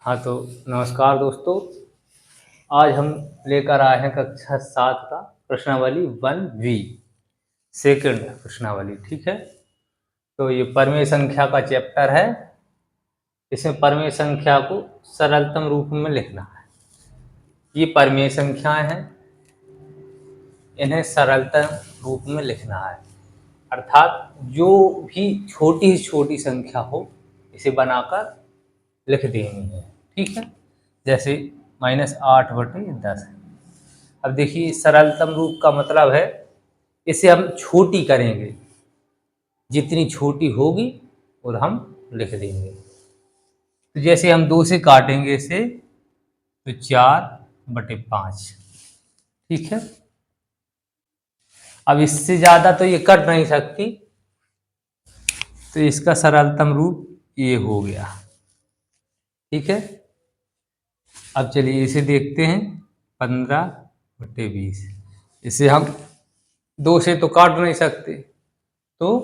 हाँ तो नमस्कार दोस्तों। आज हम लेकर आए हैं कक्षा 7 का प्रश्नावली 1B सेकंड प्रश्नावली। ठीक है, तो ये परमेय संख्या का चैप्टर है। इसमें परमेय संख्या को सरलतम रूप में लिखना है। ये परमेय संख्याएं हैं, इन्हें सरलतम रूप में लिखना है, अर्थात जो भी छोटी से छोटी संख्या हो इसे बनाकर लिख देनी है। ठीक है, जैसे -8/10। अब देखिए, सरलतम रूप का मतलब है इसे हम छोटी करेंगे, जितनी छोटी होगी और हम लिख देंगे। तो जैसे हम 2 से काटेंगे इसे, तो 4/5। ठीक है, अब इससे ज़्यादा तो ये कट नहीं सकती, तो इसका सरलतम रूप ये हो गया। ठीक है, अब चलिए इसे देखते हैं। 15/20। इसे हम 2 से तो काट नहीं सकते, तो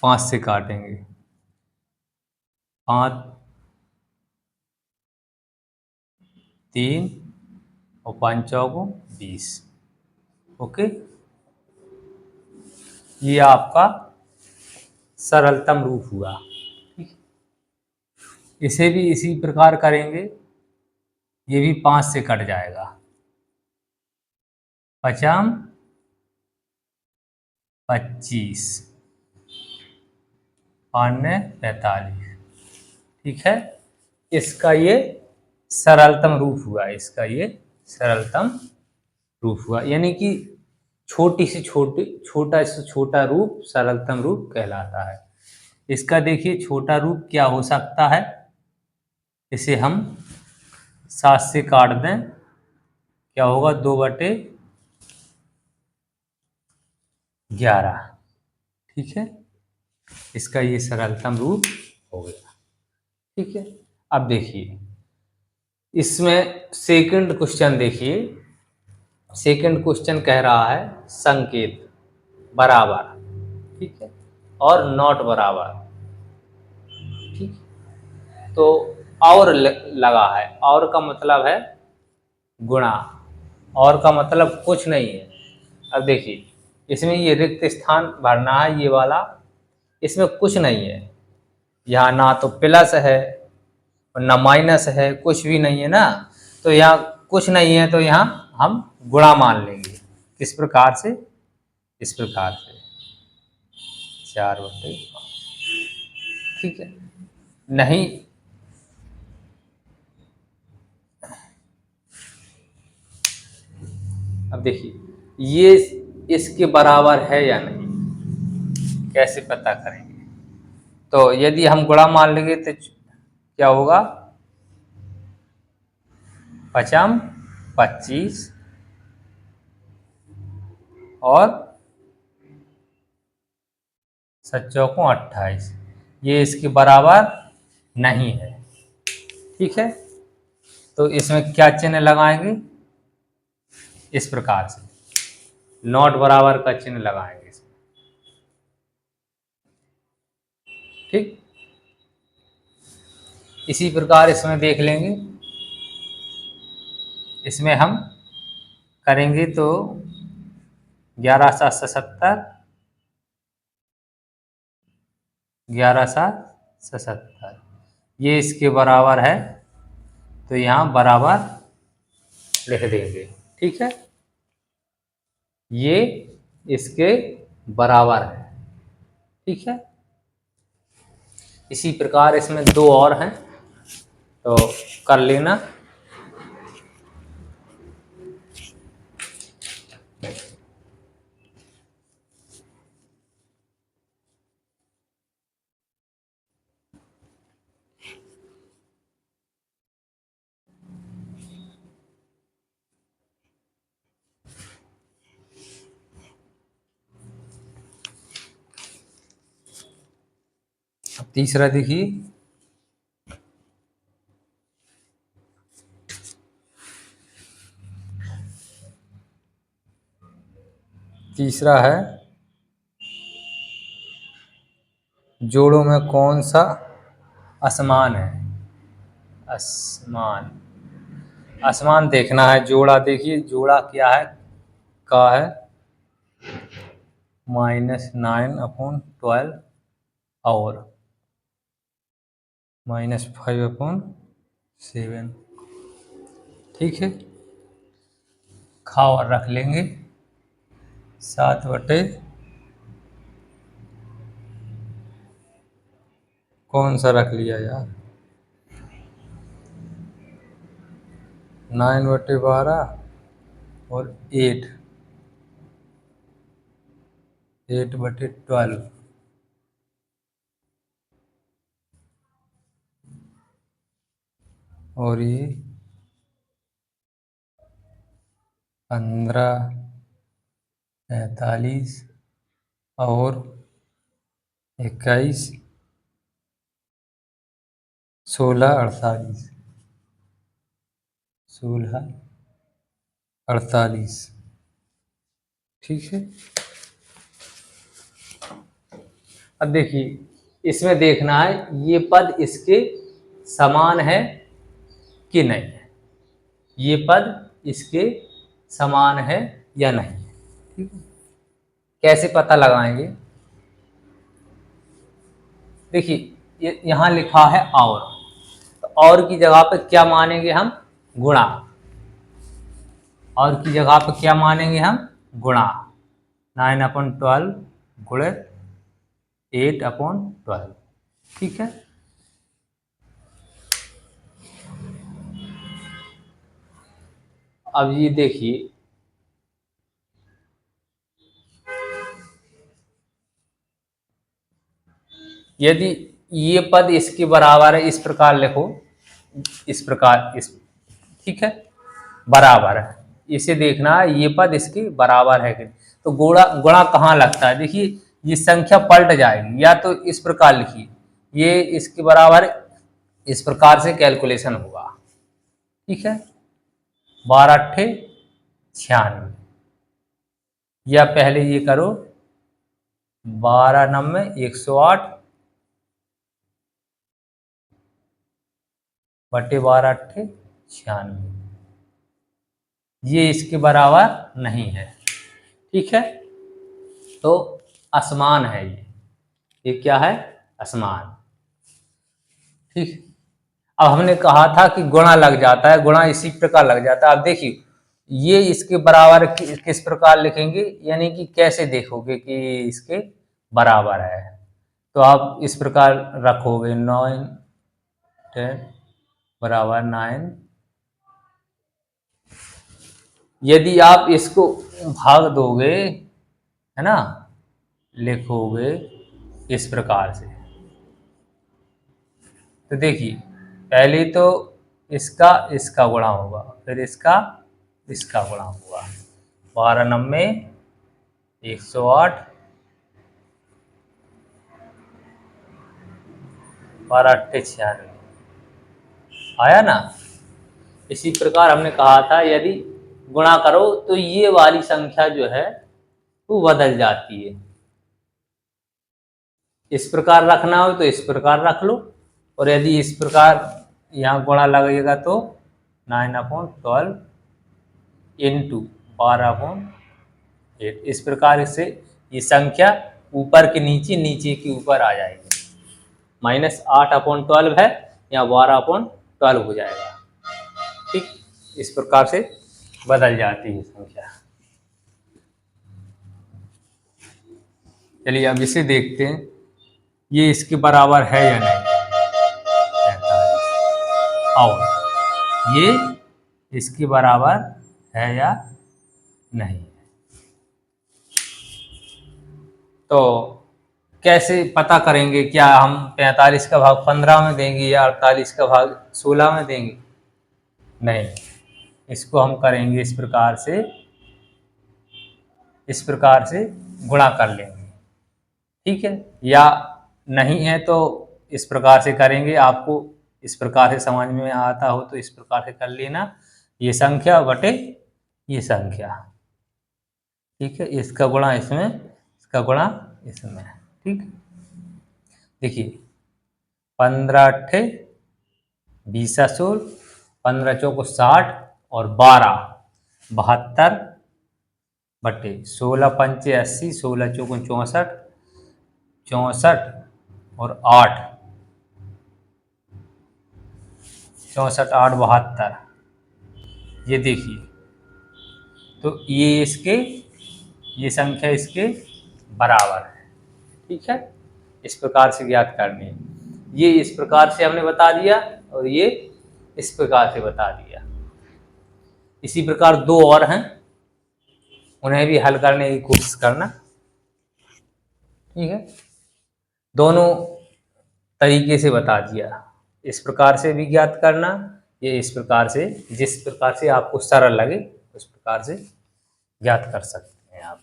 5 से काटेंगे। 5, 3 और 5 चौको 20। ओके, ये आपका सरलतम रूप हुआ। ठीक, इसे भी इसी प्रकार करेंगे, ये भी 5 से कट जाएगा। 5 25, 5 45। ठीक है, इसका ये सरलतम रूप हुआ। इसका ये सरलतम रूप हुआ, यानी कि छोटा से छोटा रूप सरलतम रूप कहलाता है। इसका देखिए छोटा रूप क्या हो सकता है। इसे हम 7 से काट दें, क्या होगा? 2/11। ठीक है, इसका ये सरलतम रूप हो गया। ठीक है, अब देखिए इसमें सेकंड क्वेश्चन देखिए। सेकंड क्वेश्चन कह रहा है संकेत बराबर, ठीक है, और नॉट बराबर। ठीक, तो और लगा है। और का मतलब है गुणा, और का मतलब कुछ नहीं है। अब देखिए इसमें ये रिक्त स्थान भरना है, ये वाला। इसमें कुछ नहीं है, यहाँ ना तो प्लस है और ना माइनस है, कुछ भी नहीं है ना। तो यहाँ कुछ नहीं है, तो यहाँ हम गुणा मान लेंगे। किस प्रकार से? इस प्रकार से 4/5। ठीक है, नहीं अब देखिए ये इसके बराबर है या नहीं, कैसे पता करेंगे? तो यदि हम गुणा मान लेंगे तो क्या होगा? 5 25 और 7 चौको 28, ये इसके बराबर नहीं है। ठीक है, तो इसमें क्या चिन्ह लगाएंगे? इस प्रकार से नॉट बराबर का चिन्ह लगाएंगे इसमें। ठीक, इसी प्रकार इसमें देख लेंगे। इसमें हम करेंगे तो 11/7 = 11/7 ये इसके बराबर है, तो यहाँ बराबर लिख देंगे। ठीक है, ये इसके बराबर है। ठीक है, इसी प्रकार इसमें 2 और हैं, तो कर लेना। अब तीसरा देखिए। तीसरा है जोड़ों में कौन सा असमान है। आसमान, आसमान देखना है। जोड़ा देखिए, जोड़ा क्या है, का है -9/12 और -5/7। ठीक है, खावर रख लेंगे 7 बटे, कौन सा रख लिया यार, 9/12 और 8/12 और ये 15, 45 और 21, 16, 48, 16, 48। ठीक है, अब देखिए इसमें देखना है ये पद इसके समान है कि नहीं है, ये पद इसके समान है या नहीं है। ठीक है, कैसे पता लगाएंगे, देखिए ये यहाँ लिखा है और, तो और की जगह पे क्या मानेंगे हम, गुणा। और की जगह पे क्या मानेंगे हम, गुणा। 9/12 गुणे 8/12। ठीक है, अब ये देखिए, यदि ये पद इसके बराबर है, इस प्रकार लिखो, इस प्रकार, इस, ठीक है, बराबर है, इसे देखना है ये पद इसके बराबर है कि नहीं। तो गुणा, गुणा कहाँ लगता है, देखिए ये संख्या पलट जाएगी, या तो इस प्रकार लिखिए, ये इसके बराबर, इस प्रकार से कैलकुलेशन होगा। ठीक है, 12×8 = 96, या पहले ये करो 12×9 = 108 बटे 12×8 = 96, ये इसके बराबर नहीं है। ठीक है, तो असमान है ये क्या है, असमान। ठीक, अब हमने कहा था कि गुणा लग जाता है, गुणा इसी प्रकार लग जाता है। अब देखिए ये इसके बराबर किस प्रकार लिखेंगे, यानी कि कैसे देखोगे कि इसके बराबर है, तो आप इस प्रकार रखोगे 9, 10 बराबर 9। यदि आप इसको भाग दोगे, है ना, लिखोगे इस प्रकार से, तो देखिए पहले तो इसका इसका गुणा होगा, फिर इसका इसका गुणा होगा, 12×9 = 108, 12×8 = 96, आया ना। इसी प्रकार हमने कहा था यदि गुणा करो तो ये वाली संख्या जो है वो बदल जाती है, इस प्रकार रखना हो तो इस प्रकार रख लो, और यदि इस प्रकार यहाँ गुणा लगेगा तो 9/12 इंटू 12/8, इस प्रकार से ये संख्या ऊपर के नीचे, नीचे के ऊपर आ जाएगी। -8/12 है या 12/12 हो जाएगा। ठीक, इस प्रकार से बदल जाती है संख्या। चलिए अब इसे देखते हैं, ये इसके बराबर है या नहीं, 45, और ये इसके बराबर है या नहीं। तो कैसे पता करेंगे, क्या हम 45 का भाग 15 में देंगे या 48 का भाग 16 में देंगे, नहीं, इसको हम करेंगे इस प्रकार से, इस प्रकार से गुणा कर लेंगे। ठीक है, या नहीं है तो इस प्रकार से करेंगे, आपको इस प्रकार से समझ में आता हो तो इस प्रकार से कर लेना, ये संख्या बटे ये संख्या। ठीक है, इसका गुणा इसमें, इसका गुणा इसमें। ठीक, देखिए 15×8 20 16, 15 चौको 60 और 12 72 बटे 16 पंचे 80, 16 चौको 64, 64 और 8 64 8 72। ये देखिए, तो ये संख्या इसके बराबर है। ठीक है, इस प्रकार से ज्ञात करनी है। ये इस प्रकार से हमने बता दिया और ये इस प्रकार से बता दिया। इसी प्रकार दो और हैं, उन्हें भी हल करने की कोशिश करना। ठीक है, दोनों तरीके से बता दिया, इस प्रकार से भी ज्ञात करना, ये इस प्रकार से, जिस प्रकार से आपको सरल लगे उस प्रकार से ज्ञात कर सकते हैं आप।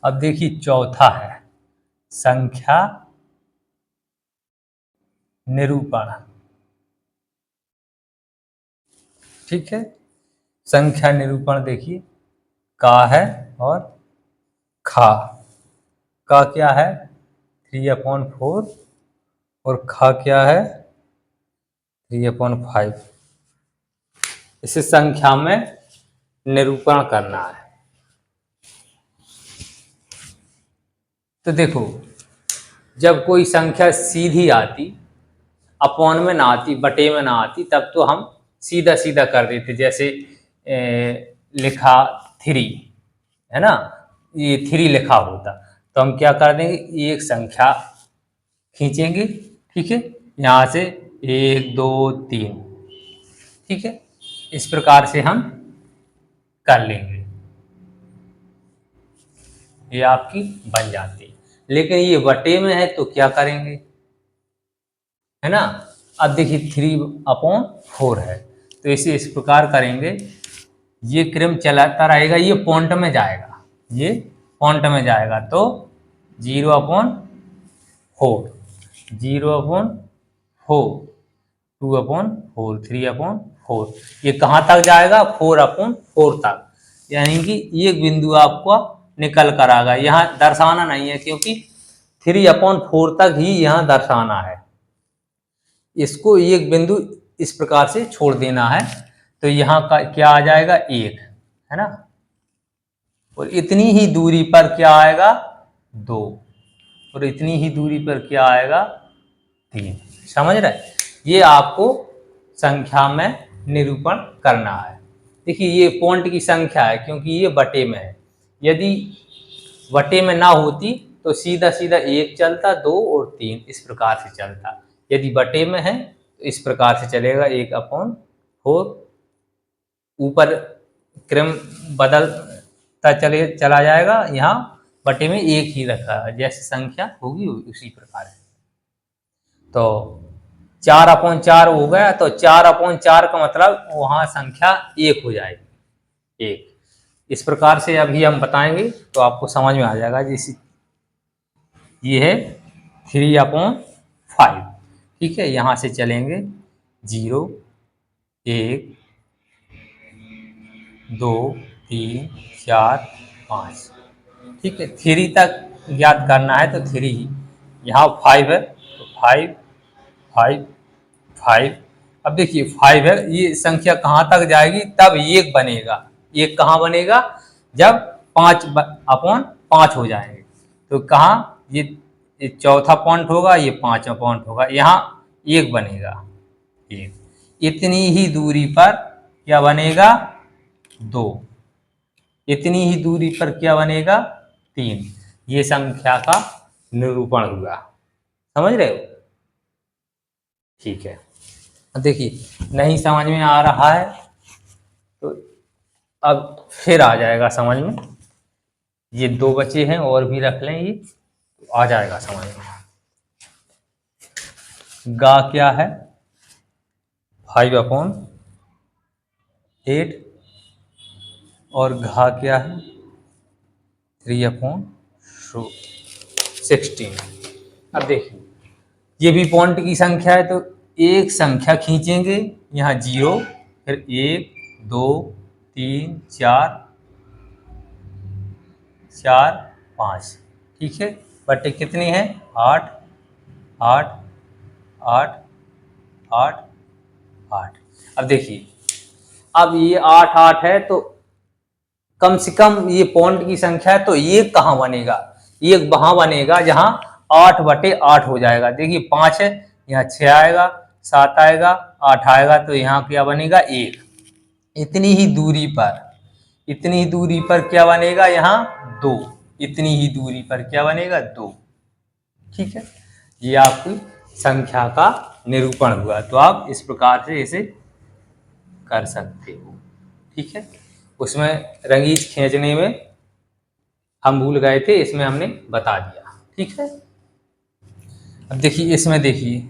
अब देखिए चौथा है संख्या निरूपण। ठीक है, संख्या निरूपण देखिए, का है और खा। का क्या है 3/4 और खा क्या है 3/5। इसे संख्या में निरूपण करना है। तो देखो, जब कोई संख्या सीधी आती, अपॉन में ना आती, बटे में ना आती, तब तो हम सीधा सीधा कर देते। जैसे लिखा 3 है ना, ये 3 लिखा होता, तो हम क्या कर देंगे, एक संख्या खींचेंगे। ठीक है, यहाँ से 1 2 3। ठीक है, इस प्रकार से हम कर लेंगे, ये आपकी बन जाती है। लेकिन ये बटे में है तो क्या करेंगे, है ना। अब देखिए 3/4 है, तो इसे इस प्रकार करेंगे, ये क्रम चलाता रहेगा, ये पॉइंट में जाएगा, ये पॉइंट में जाएगा, तो 0/4, 0/4, 2/4, 3/4, ये कहाँ तक जाएगा 4/4 तक। यानी कि एक बिंदु आपको निकल कर आएगा, यहाँ दर्शाना नहीं है क्योंकि 3/4 तक ही यहाँ दर्शाना है। इसको एक बिंदु इस प्रकार से छोड़ देना है, तो यहाँ का क्या आ जाएगा 1, है ना, और इतनी ही दूरी पर क्या आएगा 2, और इतनी ही दूरी पर क्या आएगा 3। समझ रहे, ये आपको संख्या में निरूपण करना है। देखिए ये पॉइंट की संख्या है क्योंकि ये बटे में है, यदि बटे में ना होती तो सीधा सीधा 1 चलता, 2 और 3 इस प्रकार से चलता। यदि बटे में है तो इस प्रकार से चलेगा 1/4, ऊपर क्रम बदलता चला जाएगा, यहाँ बटे में 1 ही रखा है, जैसे संख्या होगी उसी प्रकार है। तो 4/4 हो गया, तो 4/4 का मतलब वहाँ संख्या 1 हो जाएगी, 1। इस प्रकार से अभी हम बताएंगे तो आपको समझ में आ जाएगा। जैसे ये है 3/5। ठीक है, यहाँ से चलेंगे 0 1 2 3 4 5। ठीक है, 3 तक ज्ञात करना है तो 3, यहाँ 5 है तो 5 5 5। अब देखिए 5 है, ये संख्या कहाँ तक जाएगी, तब 1 बनेगा। 1 कहाँ बनेगा, जब 5/5 हो जाएंगे, तो कहाँ ये चौथा पॉइंट होगा, ये 5वां पॉइंट होगा, यहाँ 1 बनेगा, 1। इतनी ही दूरी पर क्या बनेगा 2, इतनी ही दूरी पर क्या बनेगा 3। ये संख्या का निरूपण हुआ। समझ रहे हो, ठीक है। देखिए नहीं समझ में आ रहा है तो अब फिर आ जाएगा समझ में। ये 2 बचे हैं और भी रख लें, ये तो आ जाएगा समझ में। गा क्या है 5/8 और घा क्या है 3/16। 16। अब देखिए ये भी पॉइंट की संख्या है तो एक संख्या खींचेंगे, यहाँ 0, फिर 1 2 3 4 4 5, ठीक है। बटे कितनी है 8 8 8 8 8। अब देखिए अब ये 8 8 है तो कम से कम ये पॉइंट की संख्या है तो ये कहाँ बनेगा, ये वहां बनेगा जहां 8 बटे 8 हो जाएगा। देखिए 5 है, यहाँ 6 आएगा, 7 आएगा, 8 आएगा, तो यहाँ क्या बनेगा 1। इतनी ही दूरी पर, इतनी ही दूरी पर क्या बनेगा यहाँ 2, इतनी ही दूरी पर क्या बनेगा 2, ठीक है। ये आपकी संख्या का निरूपण हुआ। तो आप इस प्रकार से इसे कर सकते हो, ठीक है। उसमें रंगीज खींचने में हम भूल गए थे, इसमें हमने बता दिया, ठीक है। अब देखिए इसमें, देखिए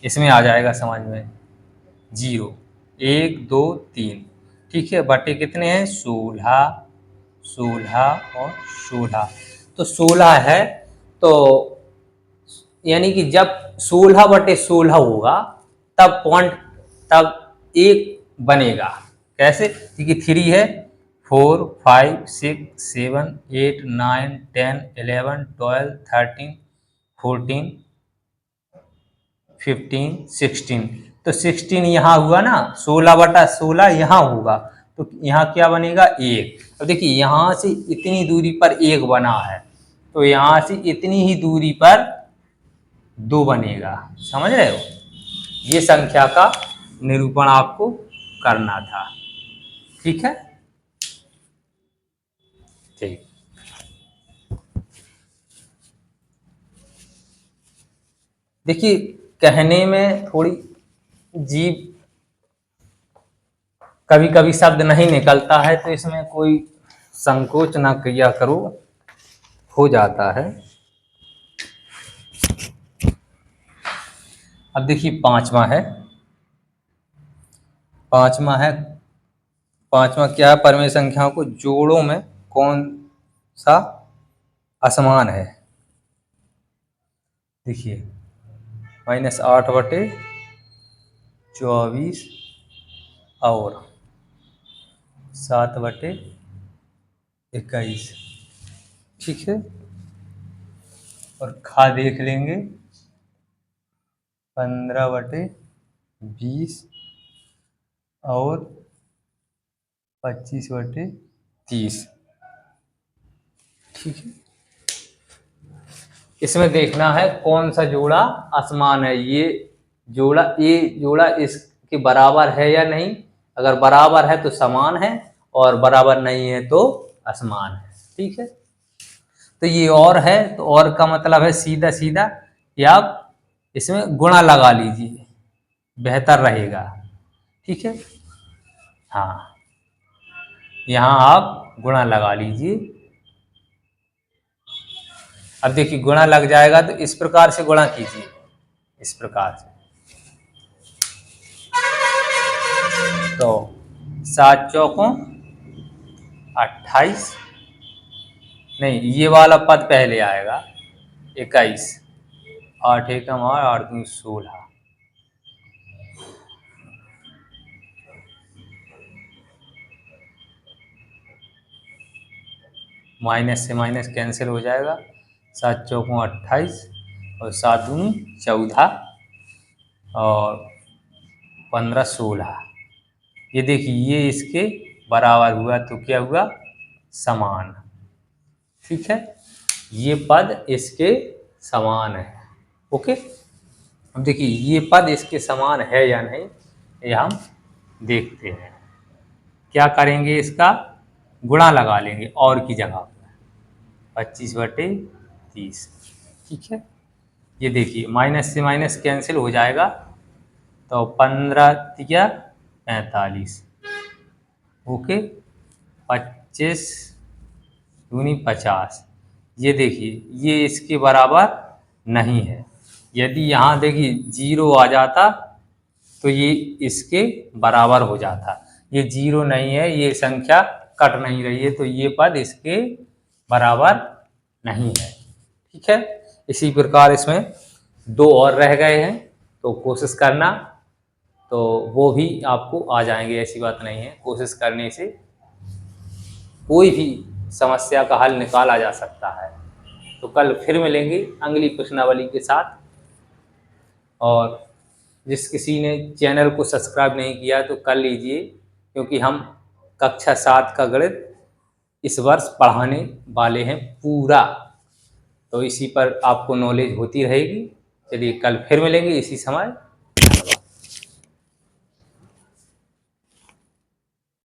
इसमें आ जाएगा समझ में 0 1 2 3, ठीक है। बटे कितने हैं 16 16 और 16, तो 16 है तो यानी कि जब 16 बटे 16 होगा तब पॉइंट, तब एक बनेगा। कैसे, क्योंकि 3 है, 4 5 6 7 8 9 10 11 12 13 14 15 16, तो 16 यहाँ हुआ ना, 16 बटा 16 यहाँ होगा, तो यहाँ क्या बनेगा 1। अब देखिए यहाँ से इतनी दूरी पर 1 बना है, तो यहाँ से इतनी ही दूरी पर 2 बनेगा, समझ रहे हो। ये संख्या का निरूपण आपको करना था, ठीक है। ठीक, देखिए कहने में थोड़ी जीभ, कभी कभी शब्द नहीं निकलता है, तो इसमें कोई संकोच ना किया करो, हो जाता है। अब देखिए पांचवा है, पांचवा है, पांचवा क्या है, परमेय संख्याओं को जोड़ों में कौन सा असमान है। देखिए -8 बटे 24 और 7 बटे 21, ठीक है। और खा देख लेंगे 15 बटे 20 और 25 बटे 30, ठीक है। इसमें देखना है कौन सा जोड़ा असमान है। ये जोड़ा इसके बराबर है या नहीं, अगर बराबर है तो समान है, और बराबर नहीं है तो असमान है, ठीक है। तो ये और है, तो और का मतलब है सीधा सीधा कि आप इसमें गुणा लगा लीजिए, बेहतर रहेगा, ठीक है। हाँ, यहाँ आप गुणा लगा लीजिए। अब देखिए गुणा लग जाएगा तो इस प्रकार से गुणा कीजिए, इस प्रकार से, तो 7 चौकों 28, नहीं ये वाला पद पहले आएगा 21, 8 एकम 8 8 दूनी 16, माइनस से माइनस कैंसिल हो जाएगा, 7 चौकों 28 और 7 दूनी 14 और 15 16। ये देखिए ये इसके बराबर हुआ, तो क्या हुआ समान, ठीक है। ये पद इसके समान है, ओके। अब देखिए ये पद इसके समान है या नहीं, ये हम देखते हैं। क्या करेंगे, इसका गुणा लगा लेंगे और की जगह पर 25 बटे 30, ठीक है। ये देखिए माइनस से माइनस कैंसिल हो जाएगा, तो 15 तिया 45, ओके। 25 दूनी 50, ये देखिए ये इसके बराबर नहीं है। यदि यहाँ देखिए 0 आ जाता तो ये इसके बराबर हो जाता, ये 0 नहीं है, ये संख्या कट नहीं रही है, तो ये पद इसके बराबर नहीं है। ठीक है, इसी प्रकार इसमें 2 और रह गए हैं, तो कोशिश करना, तो वो भी आपको आ जाएंगे, ऐसी बात नहीं है। कोशिश करने से कोई भी समस्या का हल निकाला जा सकता है। तो कल फिर मिलेंगे अगली प्रश्नावली के साथ। और जिस किसी ने चैनल को सब्सक्राइब नहीं किया तो कर लीजिए, क्योंकि हम कक्षा 7 का गणित इस वर्ष पढ़ाने वाले हैं पूरा, तो इसी पर आपको नॉलेज होती रहेगी। चलिए कल फिर मिलेंगे इसी समय।